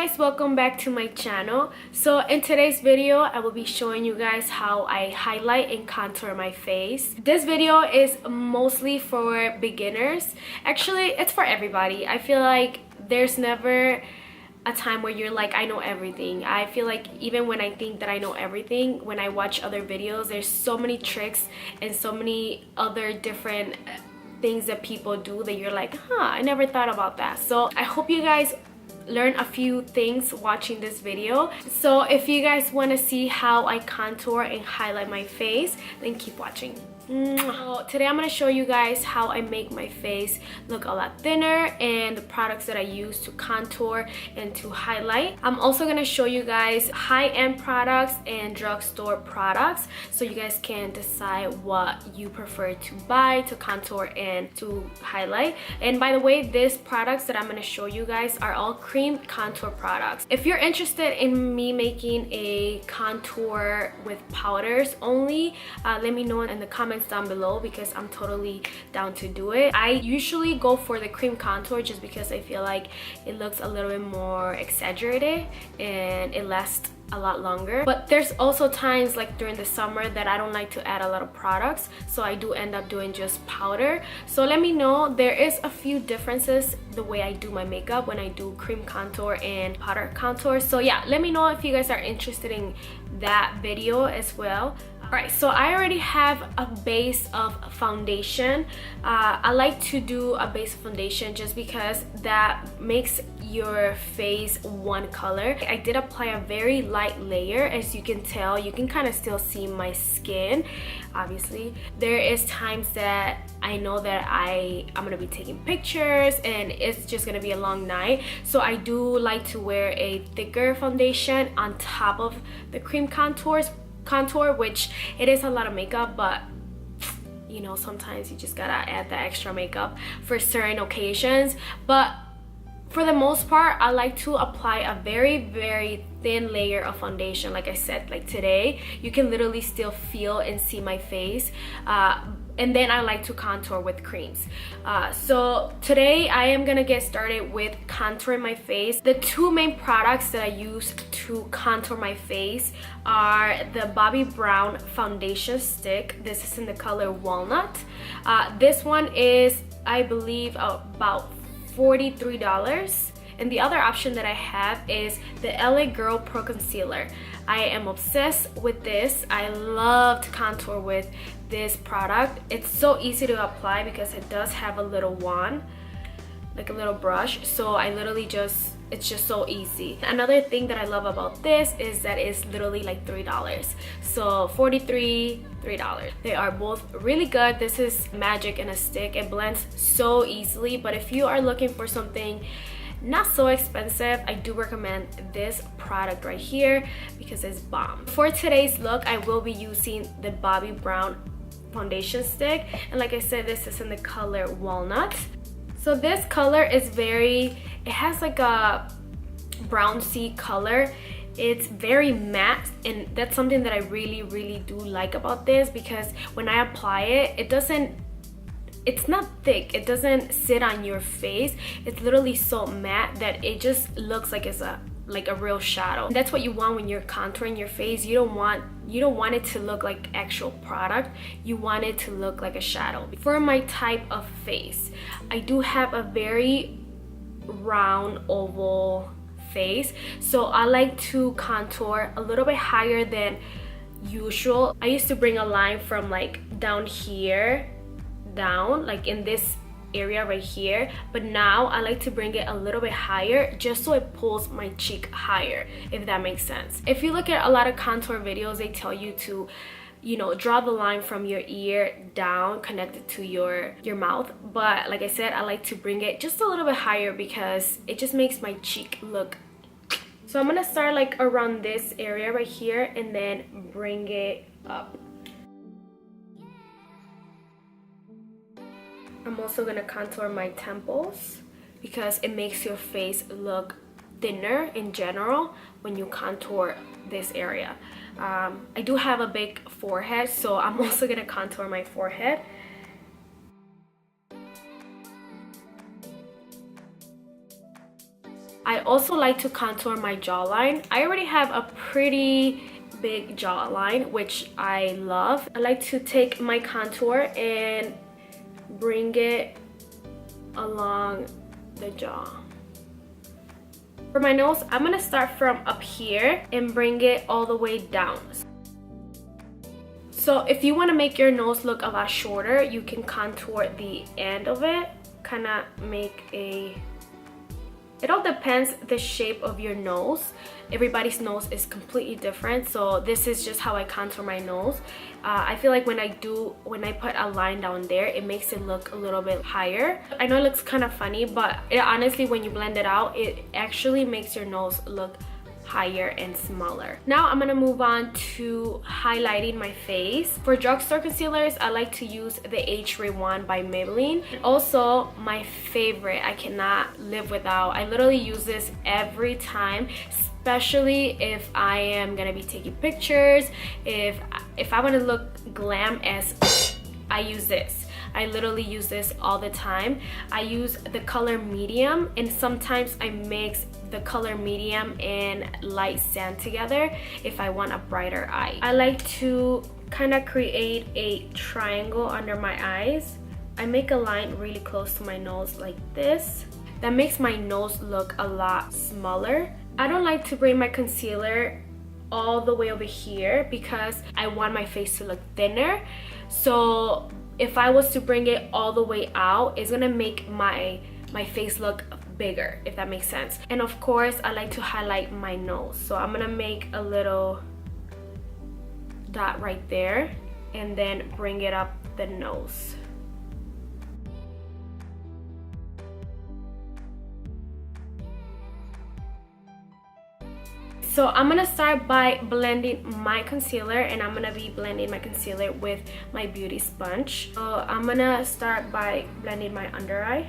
guys, welcome back to my channel. So in today's video I will be showing you guys how I highlight and contour my face. This video is mostly for beginners. Actually, it's for everybody. I feel like there's never a time where you're like, I know everything. I feel like even when I think that I know everything, when I watch other videos, there's so many tricks and so many other different things that people do that you're like, I never thought about that. So I hope you guys learn a few things watching this video. So if you guys want to see how I contour and highlight my face, then keep watching. So today I'm going to show you guys how I make my face look a lot thinner and the products that I use to contour and to highlight. I'm also going to show you guys high-end products and drugstore products so you guys can decide what you prefer to buy to contour and to highlight. And by the way, these products that I'm going to show you guys are all cream contour products. If you're interested in me making a contour with powders only, let me know in the comments down below because I'm totally down to do it. I usually go for the cream contour just because I feel like it looks a little bit more exaggerated and it lasts a lot longer. But there's also times like during the summer that I don't like to add a lot of products, so I do end up doing just powder. So let me know. There is a few differences the way I do my makeup when I do cream contour and powder contour. So yeah, let me know if you guys are interested in that video as well. Alright, so I already have a base of foundation. I like to do a base foundation just because that makes your face one color. I did apply a very light layer. As you can tell, you can kind of still see my skin. Obviously, there is times that I know that I'm gonna be taking pictures and it's just gonna be a long night, so I do like to wear a thicker foundation on top of the cream contour, which it is a lot of makeup, but you know, sometimes you just gotta add the extra makeup for certain occasions. But for the most part, I like to apply a very thin layer of foundation. Like I said, like today, you can literally still feel and see my face. And then I like to contour with creams. So today I am gonna get started with contouring my face. The two main products that I use to contour my face are the Bobbi Brown foundation stick. This is in the color Walnut. This one is, I believe, about $43. And the other option that I have is the LA Girl Pro Concealer. I am obsessed with this. I love to contour with this product. It's so easy to apply because it does have a little wand, like a little brush. So I literally it's just so easy. Another thing that I love about this is that it's literally like $3. So $43, $3. They are both really good. This is magic in a stick. It blends so easily. But if you are looking for something not so expensive, I do recommend this product right here because it's bomb. For today's look, I will be using the Bobbi Brown foundation stick, and like I said, this is in the color Walnut. So this color is it has like a bronzy color. It's very matte, and that's something that I really do like about this because when I apply it, it's not thick, it doesn't sit on your face. It's literally so matte that it just looks like it's a real shadow. And that's what you want when you're contouring your face. You don't want it to look like actual product. You want it to look like a shadow. For my type of face, I do have a very round oval face, so I like to contour a little bit higher than usual. I used to bring a line from like down here down, like in this area right here, but now I like to bring it a little bit higher just so it pulls my cheek higher, if that makes sense. If you look at a lot of contour videos, they tell you to, you know, draw the line from your ear down, connected to your mouth. But like I said, I like to bring it just a little bit higher because it just makes my cheek look. So I'm gonna start like around this area right here and then bring it up. I'm also gonna contour my temples because it makes your face look thinner in general when you contour this area. I do have a big forehead, so I'm also gonna contour my forehead. I also like to contour my jawline. I already have a pretty big jawline, which I love. I like to take my contour and bring it along the jaw. For my nose, I'm gonna start from up here and bring it all the way down. So if you want to make your nose look a lot shorter, you can contour the end of it, kind of make a... It all depends the shape of your nose. Everybody's nose is completely different, so this is just how I contour my nose. I feel like when I put a line down there, it makes it look a little bit higher. I know it looks kind of funny, but honestly, when you blend it out, it actually makes your nose look higher and smaller. Now I'm gonna move on to highlighting my face. For drugstore concealers, I like to use the H-Ray1 by Maybelline. Also, my favorite, I cannot live without. I literally use this every time, especially if I am gonna be taking pictures. If I want to look glam as, I use this. I literally use this all the time. I use the color medium, and sometimes I mix the color medium and light sand together if I want a brighter eye. I like to kind of create a triangle under my eyes. I make a line really close to my nose like this. That makes my nose look a lot smaller. I don't like to bring my concealer all the way over here because I want my face to look thinner. So if I was to bring it all the way out, it's gonna make my face look bigger, if that makes sense. And of course, I like to highlight my nose. So I'm gonna make a little dot right there and then bring it up the nose. So I'm gonna start by blending my concealer, and I'm gonna be blending my concealer with my beauty sponge. So I'm gonna start by blending my under eye.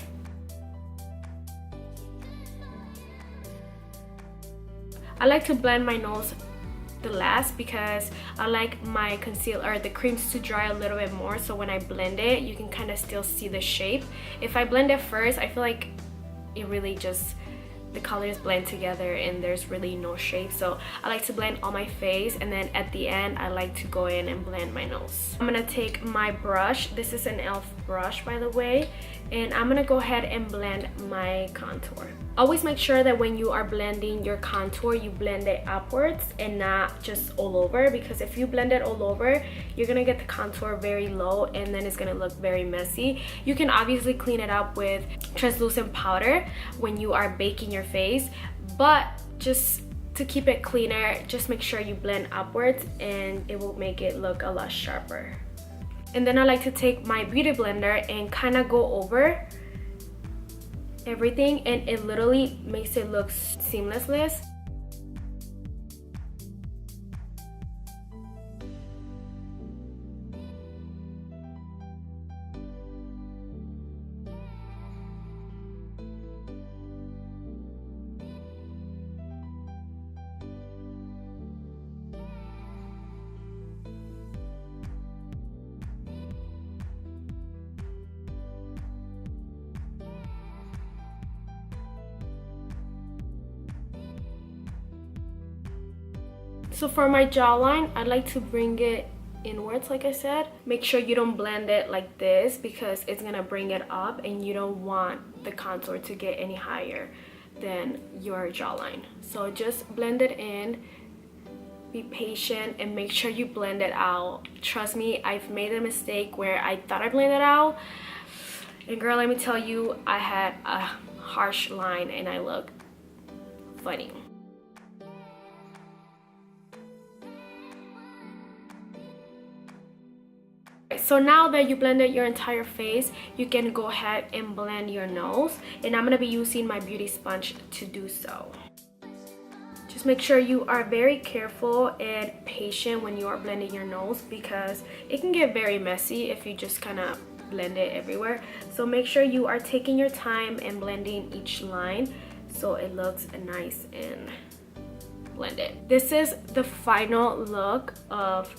I like to blend my nose the last because I like my concealer, the creams, to dry a little bit more, so when I blend it, you can kind of still see the shape. If I blend it first, I feel like it really just, the colors blend together and there's really no shape. So I like to blend all my face, and then at the end I like to go in and blend my nose. I'm gonna take my brush. This is an e.l.f. brush, by the way, and I'm gonna go ahead and blend my contour. Always make sure that when you are blending your contour, you blend it upwards and not just all over, because if you blend it all over, you're gonna get the contour very low and then it's gonna look very messy. You can obviously clean it up with translucent powder when you are baking your face, but just to keep it cleaner, just make sure you blend upwards and it will make it look a lot sharper. And then I like to take my beauty blender and kind of go over everything, and it literally makes it look seamless. So for my jawline, I like to bring it inwards, like I said. Make sure you don't blend it like this because it's gonna bring it up, and you don't want the contour to get any higher than your jawline. So just blend it in, be patient, and make sure you blend it out. Trust me, I've made a mistake where I thought I blended out, and girl, let me tell you, I had a harsh line and I look funny. So now that you blended your entire face, you can go ahead and blend your nose, and I'm gonna be using my beauty sponge to do so. Just make sure you are very careful and patient when you are blending your nose, because it can get very messy if you just kind of blend it everywhere. So make sure you are taking your time and blending each line so it looks nice and blended. This is the final look of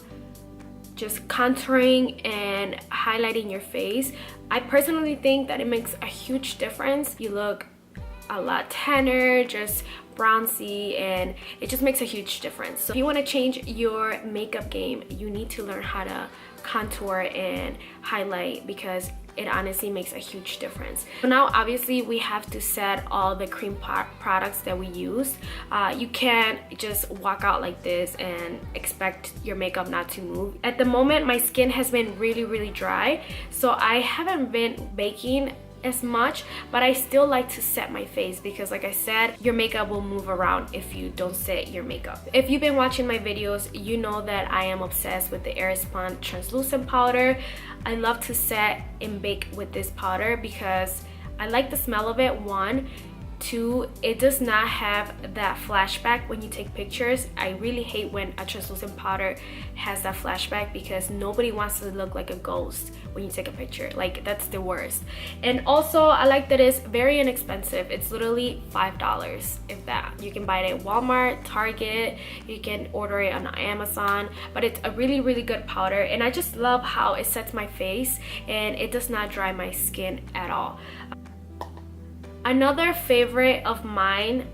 just contouring and highlighting your face. I personally think that it makes a huge difference. You look a lot tanner, just bronzy, and it just makes a huge difference. So if you want to change your makeup game, you need to learn how to contour and highlight, because it honestly makes a huge difference. So now obviously we have to set all the cream products that we use. You can't just walk out like this and expect your makeup not to move. At the moment my skin has been really dry, so I haven't been baking as much, but I still like to set my face, because like I said, your makeup will move around if you don't set your makeup. If you've been watching my videos, you know that I am obsessed with the Airspun translucent powder. I love to set and bake with this powder because I like the smell of it, one. Two, it does not have that flashback when you take pictures. I really hate when a translucent powder has that flashback, because nobody wants to look like a ghost when you take a picture. Like, that's the worst. And also I like that it's very inexpensive. It's literally $5, if that. You can buy it at Walmart, Target, you can order it on Amazon, but it's a really good powder, and I just love how it sets my face and it does not dry my skin at all. Another favorite of mine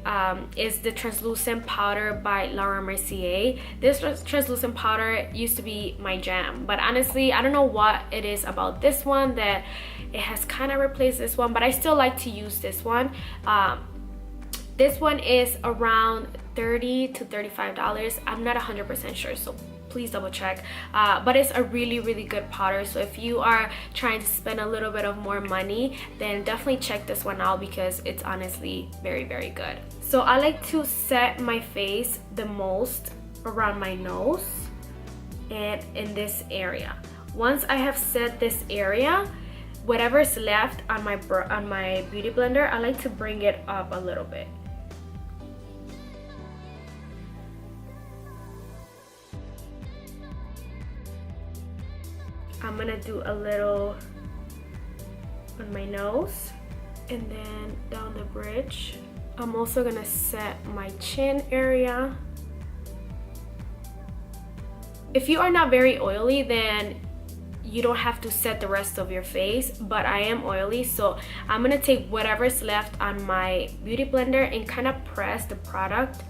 is the translucent powder by Laura Mercier. This translucent powder used to be my jam, but honestly I don't know what it is about this one that it has kind of replaced this one, but I still like to use this one. This one is around $30 to $35. I'm not 100% sure, so please double check, but it's a really good powder. So if you are trying to spend a little bit of more money, then definitely check this one out, because it's honestly very good. So I like to set my face the most around my nose and in this area. Once I have set this area, whatever is left on my beauty blender, I like to bring it up a little bit. I'm gonna do a little on my nose and then down the bridge. I'm also gonna set my chin area. If you are not very oily, then you don't have to set the rest of your face, but I am oily, so I'm gonna take whatever's left on my beauty blender and kind of press the product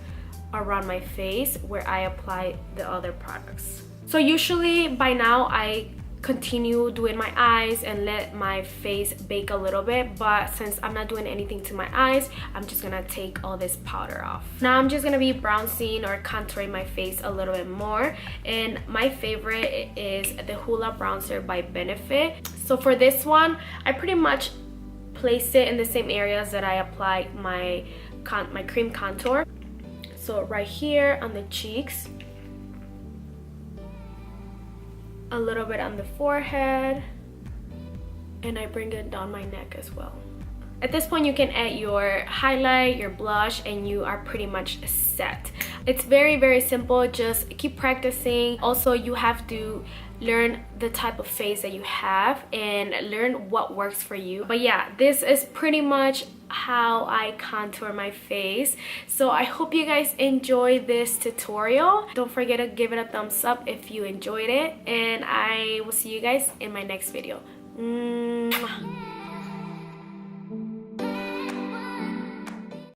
around my face where I apply the other products. So usually by now I continue doing my eyes and let my face bake a little bit, but since I'm not doing anything to my eyes, I'm just gonna take all this powder off. Now I'm just gonna be bronzing or contouring my face a little bit more, and my favorite is the Hula Bronzer by Benefit. So for this one, I pretty much place it in the same areas that I apply my cream contour. So right here on the cheeks, a little bit on the forehead, and I bring it down my neck as well. At this point you can add your highlight, your blush, and you are pretty much set. It's very simple. Just keep practicing. Also, you have to learn the type of face that you have and learn what works for you. But yeah, this is pretty much how I contour my face. So I hope you guys enjoyed this tutorial. Don't forget to give it a thumbs up if you enjoyed it, and I will see you guys in my next video. Mwah.